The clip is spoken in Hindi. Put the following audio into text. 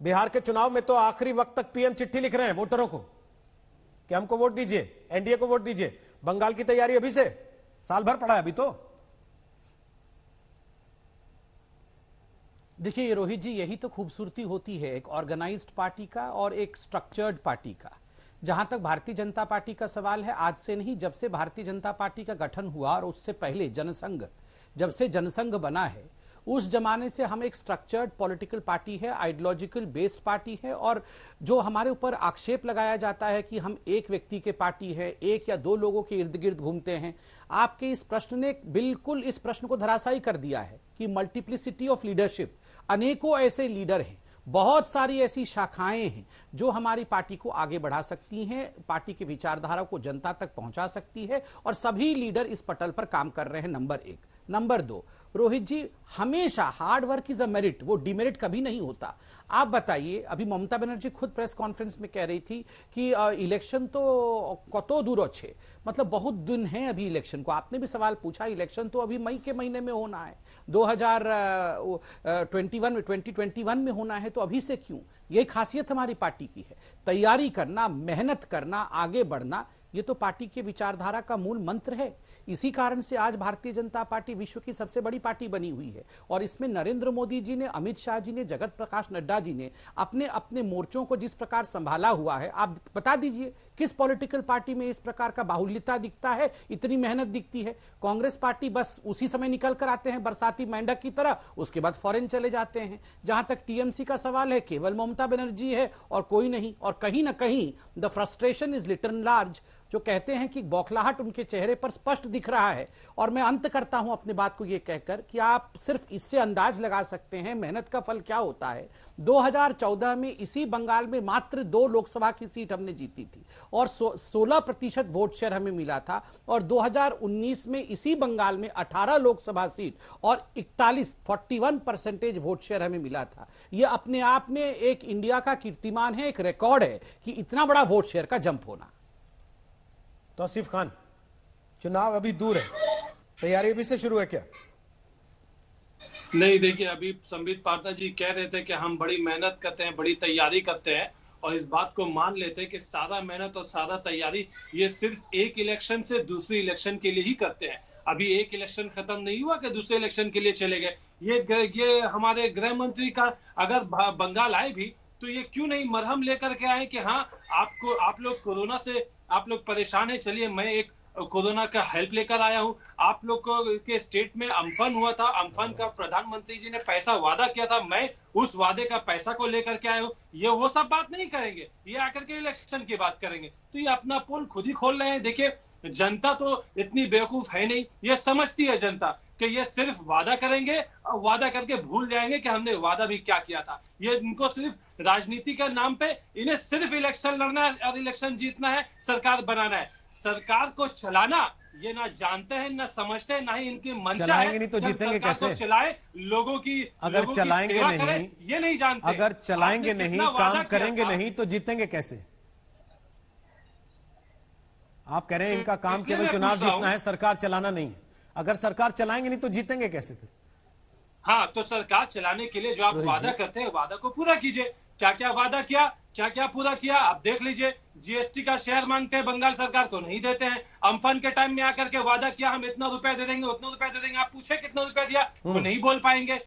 बिहार के चुनाव में तो आखिरी वक्त तक पीएम चिट्ठी लिख रहे हैं वोटरों को कि हमको वोट दीजिए, एनडीए को वोट दीजिए। बंगाल की तैयारी अभी से, साल भर पड़ा है अभी तो। देखिए रोहित जी, यही तो खूबसूरती होती है एक ऑर्गेनाइज्ड पार्टी का और एक स्ट्रक्चर्ड पार्टी का। जहां तक भारतीय जनता पार्टी का सवाल है, आज से नहीं, जब से भारतीय जनता पार्टी का गठन हुआ और उससे पहले जनसंघ, जब से जनसंघ बना है, उस जमाने से हम एक स्ट्रक्चर्ड पॉलिटिकल पार्टी है, आइडियोलॉजिकल बेस्ड पार्टी है। और जो हमारे ऊपर आक्षेप लगाया जाता है कि हम एक व्यक्ति के पार्टी है, एक या दो लोगों के इर्द गिर्द घूमते हैं, आपके इस प्रश्न ने बिल्कुल इस प्रश्न को धराशायी कर दिया है कि मल्टीप्लिसिटी ऑफ लीडरशिप, अनेकों ऐसे लीडर हैं, बहुत सारी ऐसी शाखाएं हैं जो हमारी पार्टी को आगे बढ़ा सकती हैं, पार्टी की विचारधारा को जनता तक पहुंचा सकती है, और सभी लीडर इस पटल पर काम कर रहे हैं। नंबर एक। नंबर दो, रोहित जी, हमेशा hard work is a merit, वो डिमेरिट कभी नहीं होता। आप बताइए, अभी ममता बनर्जी खुद प्रेस कॉन्फ्रेंस में कह रही थी कि इलेक्शन तो कतो दूर अच्छे, मतलब बहुत दिन है अभी इलेक्शन को। आपने भी सवाल पूछा, इलेक्शन तो अभी मई के महीने में होना है, 2021 में होना है, तो अभी से क्यों? यही खासियत हमारी पार्टी की है, तैयारी करना, मेहनत करना, आगे बढ़ना, ये तो पार्टी के विचारधारा का मूल मंत्र है। इसी कारण से आज भारतीय जनता पार्टी विश्व की सबसे बड़ी पार्टी बनी हुई है, और इसमें नरेंद्र मोदी जी ने, अमित शाह जी ने, जगत प्रकाश नड्डा जी ने अपने अपने मोर्चों को जिस प्रकार संभाला हुआ है, आप बता दीजिए किस पॉलिटिकल पार्टी में इस प्रकार का बाहुल्यता दिखता है, इतनी मेहनत दिखती है? कांग्रेस पार्टी बस उसी समय निकल कर आते हैं बरसाती मेंढक की तरह, उसके बाद फॉरेन चले जाते हैं। जहां तक टीएमसी का सवाल है, केवल ममता बनर्जी है और कोई नहीं। और कहीं ना कहीं the frustration is little large, जो कहते हैं कि बौखलाहट उनके चेहरे पर स्पष्ट दिख रहा है। और मैं अंत करता हूं अपनी बात को यह कहकर कि आप सिर्फ इससे अंदाज लगा सकते हैं मेहनत का फल क्या होता है। 2014 में इसी बंगाल में मात्र 2 लोकसभा की सीट हमने जीती थी और 16% वोट शेयर हमें मिला था, और 2019 में इसी बंगाल में 18 लोकसभा सीट और 41% वोट शेयर हमें मिला था। यह अपने आप में एक इंडिया का कीर्तिमान है, एक रिकॉर्ड है कि इतना बड़ा वोट शेयर का जंप होना। तौसीफ खान, चुनाव अभी दूर है, तैयारी अभी से शुरू है क्या? नहीं, देखिए, अभी संबित पात्रा जी कह रहे थे कि हम बड़ी मेहनत करते हैं, बड़ी तैयारी करते हैं, और इस बात को मान लेते हैं कि सारा मेहनत और सारा तैयारी ये सिर्फ एक इलेक्शन से दूसरी इलेक्शन के लिए ही करते हैं। अभी एक इलेक्शन खत्म नहीं हुआ कि दूसरे इलेक्शन के लिए चले गए। ये हमारे गृह मंत्री का अगर बंगाल आए भी तो ये क्यों नहीं मरहम लेकर के आए कि हाँ, आप लोग कोरोना से आप लोग परेशान है, चलिए मैं एक कोरोना का हेल्प लेकर आया हूं। आप लोग के स्टेट में अम्फन हुआ था, अम्फन का प्रधानमंत्री जी ने पैसा वादा किया था, मैं उस वादे का पैसा को लेकर के आया हूं। ये वो सब बात नहीं करेंगे, ये आकर के इलेक्शन की बात करेंगे। तो ये अपना पोल खुद ही खोल रहे हैं। देखिए, जनता तो इतनी बेवकूफ है नहीं, ये समझती है जनता कि ये सिर्फ वादा करेंगे और वादा करके भूल जाएंगे कि हमने वादा भी क्या किया था। ये इनको सिर्फ राजनीति के नाम पे इन्हें सिर्फ इलेक्शन लड़ना है और इलेक्शन जीतना है, सरकार बनाना है। सरकार को चलाना ये ना जानते हैं, ना समझते हैं, ना ही इनकी मंशा है। नहीं तो जीतेंगे कैसे? चलाए लोगों की, अगर चलाएंगे नहीं, ये नहीं जानते। अगर चलाएंगे नहीं, काम करेंगे नहीं, तो जीतेंगे कैसे? आप कह रहे हैं इनका काम केवल चुनाव जीतना है, सरकार चलाना नहीं। अगर सरकार चलाएंगे नहीं तो जीतेंगे कैसे फिर? हाँ, तो सरकार चलाने के लिए जो आप वादा करते हैं, वादा को पूरा कीजिए। क्या क्या वादा किया, क्या क्या पूरा किया, आप देख लीजिए। जीएसटी का शेयर मांगते हैं, बंगाल सरकार को नहीं देते हैं। अम्फन के टाइम में आकर के वादा किया हम इतना रुपए दे देंगे, उतना रुपए दे देंगे, आप पूछे कितना रुपए दिया, वो नहीं बोल पाएंगे।